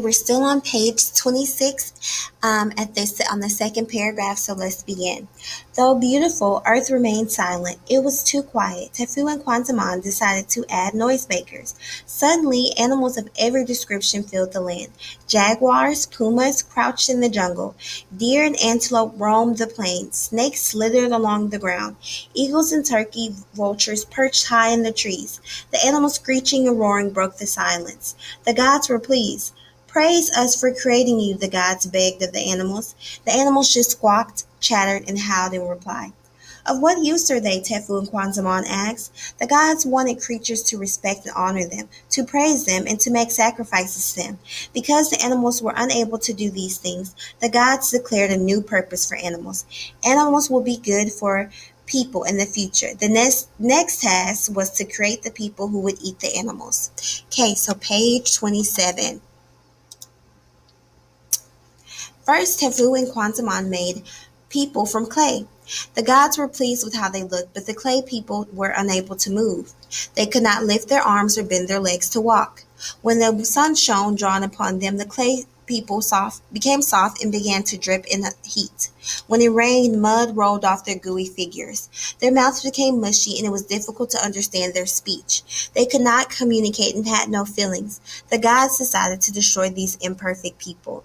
We're still on page 26 on the second paragraph, so let's begin. Though beautiful, Earth remained silent. It was too quiet. Tefu and Kwanzaa decided to add noisemakers. Suddenly, animals of every description filled the land. Jaguars, pumas crouched in the jungle. Deer and antelope roamed the plains. Snakes slithered along the ground. Eagles and turkey vultures perched high in the trees. The animals screeching and roaring broke the silence. The gods were pleased. "Praise us for creating you," the gods begged of the animals. The animals just squawked, chattered, and howled in reply. "Of what use are they?" Tefu and Kwanzaa asked. The gods wanted creatures to respect and honor them, to praise them, and to make sacrifices to them. Because the animals were unable to do these things, the gods declared a new purpose for animals. Animals will be good for people in the future. The next task was to create the people who would eat the animals. Okay, so page 27. First, Tefu and Kwanzaa made people from clay. The gods were pleased with how they looked, but the clay people were unable to move. They could not lift their arms or bend their legs to walk. When the sun shone drawn upon them, the clay people became soft and began to drip in the heat. When it rained, mud rolled off their gooey figures. Their mouths became mushy, and it was difficult to understand their speech. They could not communicate and had no feelings. The gods decided to destroy these imperfect people.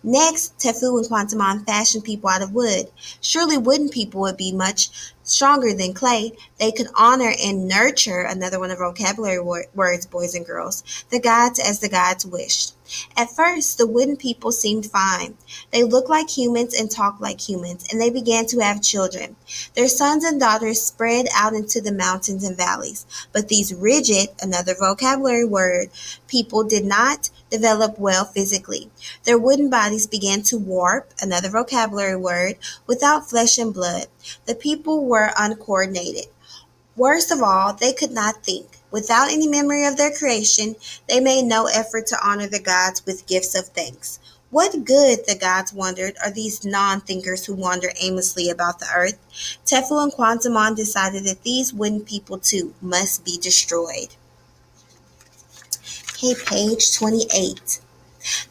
Next, Tefu and Kwanzaa fashioned people out of wood. Surely wooden people would be much stronger than clay. They could honor and nurture, another one of vocabulary words, boys and girls, the gods as the gods wished. At first, the wooden people seemed fine. They looked like humans and talked like humans, and they began to have children. Their sons and daughters spread out into the mountains and valleys. But these rigid, another vocabulary word, people did not develop well physically. Their wooden bodies began to warp, another vocabulary word, without flesh and blood. The people were uncoordinated. Worst of all, they could not think. Without any memory of their creation, they made no effort to honor the gods with gifts of thanks. What good, the gods wondered, are these non-thinkers who wander aimlessly about the earth? Tefu and Kwanzaa decided that these wooden people too must be destroyed. Okay, page 28.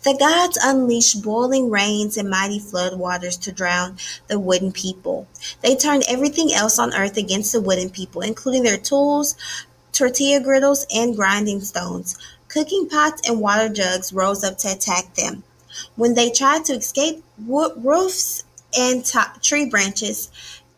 The gods unleashed boiling rains and mighty flood waters to drown the wooden people. They turned everything else on earth against the wooden people, including their tools, tortilla griddles, and grinding stones. Cooking pots and water jugs rose up to attack them. When they tried to escape, roofs and tree branches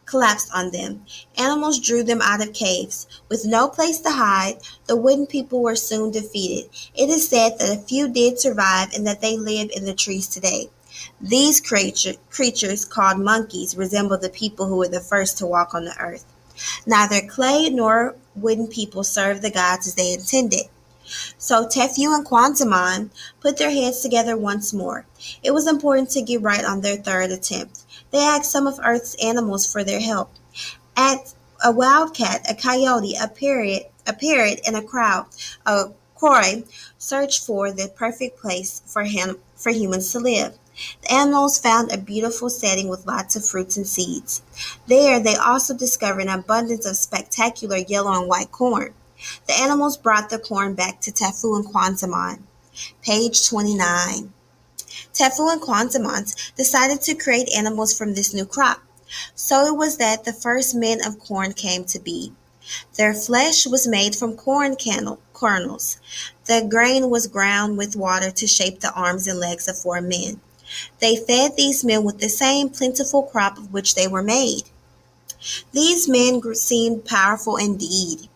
collapsed on them. Animals drew them out of caves. With no place to hide, the wooden people were soon defeated. It is said that a few did survive and that they live in the trees today. These creatures, called monkeys, resemble the people who were the first to walk on the earth. Neither clay nor wooden people served the gods as they intended. So Tefu and Kwanzaa put their heads together once more. It was important to get right on their third attempt. They asked some of Earth's animals for their help. At a wildcat, a coyote, a parrot, and a crow searched for the perfect place for humans to live. The animals found a beautiful setting with lots of fruits and seeds. There, they also discovered an abundance of spectacular yellow and white corn. The animals brought the corn back to Tefu and Kwanzaa. Page 29. Tefu and Kwanzaa decided to create animals from this new crop. So it was that the first men of corn came to be. Their flesh was made from kernels. The grain was ground with water to shape the arms and legs of 4 men. They fed these men with the same plentiful crop of which they were made. These men seemed powerful indeed.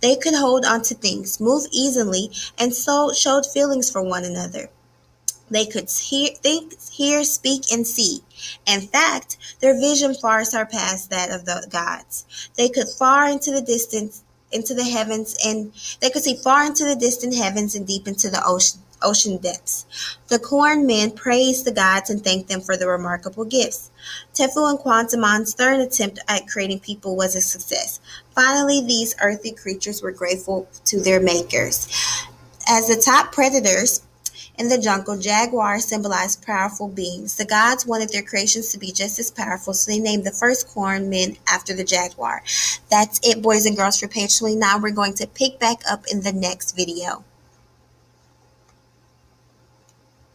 They could hold on to things, move easily, and so showed feelings for one another. They could think, hear, speak, and see. In fact, their vision far surpassed that of the gods. They could far into the distance, into the heavens, and they could see far into the distant heavens and deep into the ocean depths. The corn men praised the gods and thanked them for the remarkable gifts. Tefu and Kwanzaa's third attempt at creating people was a success. Finally, these earthly creatures were grateful to their makers. As the top predators in the jungle, jaguars symbolized powerful beings. The gods wanted their creations to be just as powerful, so they named the first corn men after the jaguar. That's it, boys and girls, for page 29. We're going to pick back up in the next video.